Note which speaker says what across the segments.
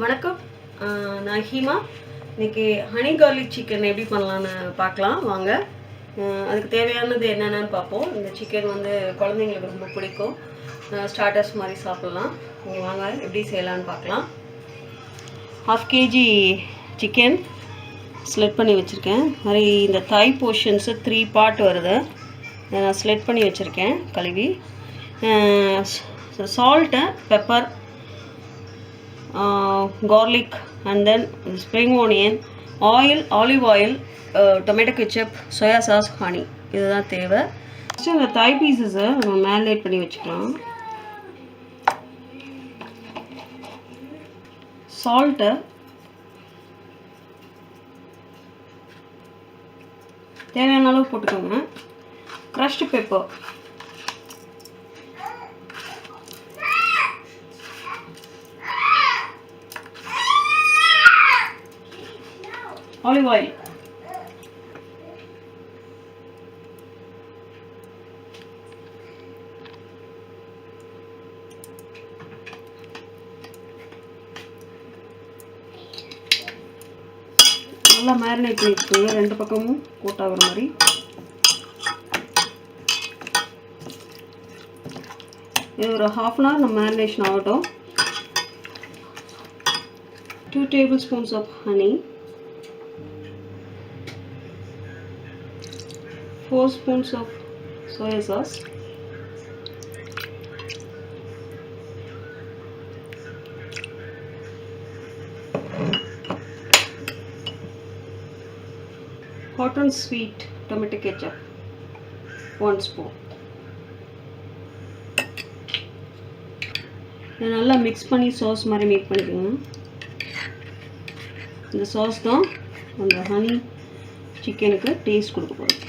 Speaker 1: வணக்கம், நான் ஹீமா. இன்றைக்கி ஹனி கார்லிக் சிக்கன் எப்படி பண்ணலான்னு பார்க்கலாம் வாங்க. அதுக்கு தேவையானது என்னென்னு பார்ப்போம். இந்த சிக்கன் வந்து குழந்தைங்களுக்கு ரொம்ப பிடிக்கும், ஸ்டார்டர்ஸ் மாதிரி சாப்பிட்லாம். வாங்க எப்படி செய்யலான்னு பார்க்கலாம். 1/2 kg சிக்கன் ஸ்லெட் பண்ணி வச்சுருக்கேன். மாதிரி இந்த தாய் போர்ஷன்ஸு 3 பார்ட் வருது. நான் ஸ்லெட் பண்ணி வச்சுருக்கேன் கழுவி. Salt, pepper, garlic and then spring onion, oil, olive oil, tomato ketchup, soya sauce, honey. இதுதான் தேவை. ஃபஸ்ட்டு இந்த தாய் பீசஸை நம்ம மேரினேட் பண்ணி வச்சுக்கலாம். சால்ட்டு, தேவையான அளவு போட்டுக்கோங்க. க்ரஷ்டு பெப்பர், olive oil, நல்லா மேரினேட் பண்ணிக்கோங்க. 2 பக்கமும் கோட் ஆகிற மாதிரி. இது ஒரு 1/2 hour நம்ம மேரினேஷன் ஆகட்டும். 2 tablespoons of honey, 4 spoons of soya sauce, 'hot and sweet' tomato ketchup 1 spoon. இதை நல்லா மிக்ஸ் பண்ணி சாஸ் மாதிரி மேக் பண்ணிக்கோங்க. இந்த சாஸ் தான் அந்த ஹனி சிக்கனுக்கு டேஸ்ட் கொடுக்க போகுது.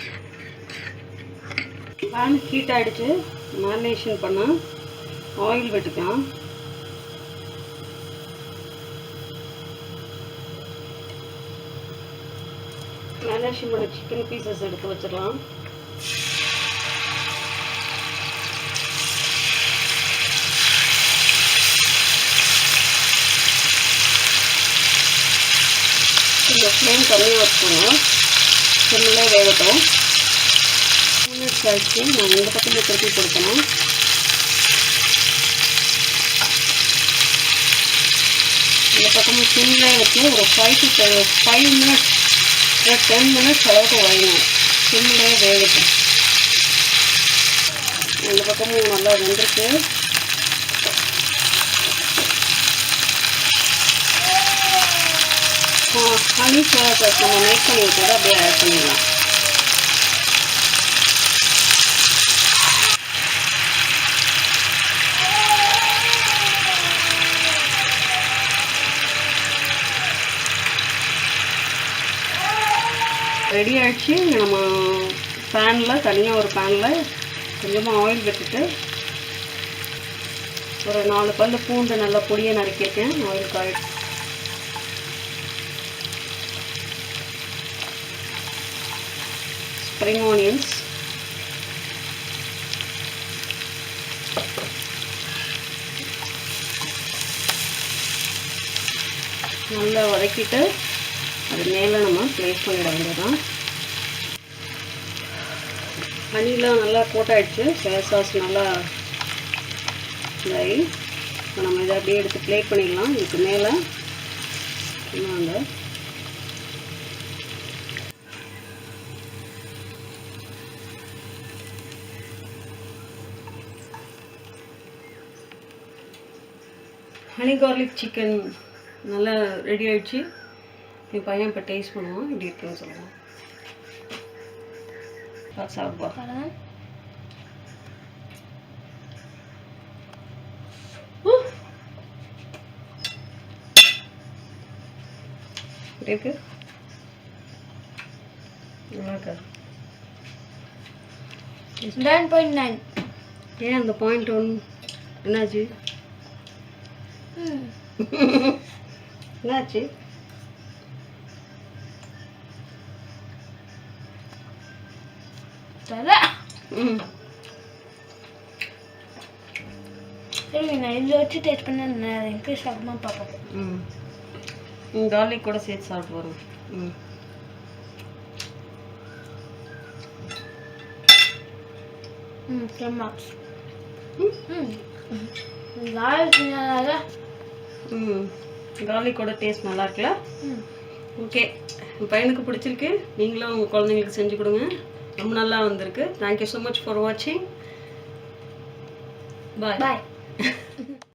Speaker 1: பேன் ஹீட் ஆகிடுச்சு. மேரினேஷன் பண்ண ஆயில் விட்டுக்கலாம். மேரினேஷன் பண்ண சிக்கன் பீசஸ் எடுத்து வச்சிடலாம். இந்த ஃப்ளேம் கம்மியாக வச்சுக்கோங்க. சிம்மிலே வேகட்டும். 2 minutes ஆகிடுச்சு. நான் இந்த பக்கமே திருப்பி கொடுக்கணும். இந்த பக்கமும் சிம்மிலே வச்சு ஒரு 5 minutes 10 minutes அளவுக்கு வைங்க. சிம்மிலே வேகட்டும். இந்த பக்கமும் நல்லா வெந்திருக்கு. ஹனி சோயா சாஸ் நம்ம மேக் பண்ணி வச்சதை அப்படியே ஆட் பண்ணிடலாம். ரெடி ஆகிடுச்சு. நம்ம பேனில் தனியாக ஒரு பேனில் கொஞ்சமாக ஆயில் விட்டுட்டு ஒரு 4 பல் பூண்டு நல்லா பொடியை நறுக்கியிருக்கேன். ஆயில் காய், ஸ்ப்ரிங் ஆனியன்ஸ், நல்லா வதக்கிட்டு அது மேலே நம்ம ப்ளேஸ் பண்ணிட வேண்டியதான். ஹனிலாம் நல்லா போட்டாயிடுச்சு. சோயா சாஸ் நல்லா இதாகி இப்போ நம்ம இதை அப்படியே எடுத்து ப்ளேட் பண்ணிடலாம். இதுக்கு மேலே அந்த ஹனி கார்லிக் சிக்கன் நல்லா ரெடி ஆகிடுச்சு. என் பையன் இப்போ டேஸ்ட் பண்ணுவான், இப்படி இருக்குன்னு சொல்லுவான். சாப்பிடுவா. இருக்கு நல்லா இருக்கா?
Speaker 2: 9.9.
Speaker 1: ஏன் அந்த 0.1 என்னாச்சு? என்னாச்சு?
Speaker 2: சரி சொல்லுங்க நான் இதில் வச்சு டேஸ்ட் பண்ண நான் இன்க்ரீஸ் ஆகுமா பார்ப்பேன்.
Speaker 1: கார்லிக் கூட சேர்த்து சாப்பிட்டு வரும்.
Speaker 2: மார்க்ஸ் கார்லிக்னால
Speaker 1: கார்லிக்கோட டேஸ்ட் நல்லா இருக்குல்ல? ஓகே, உங்கள் பையனுக்கு பிடிச்சிருக்கு. நீங்களும் உங்கள் குழந்தைங்களுக்கு செஞ்சு கொடுங்க. ரொம்ப நல்லா வந்திருக்கு. தேங்க்யூ ஸோ மச் ஃபார் வாட்சிங். பாய்.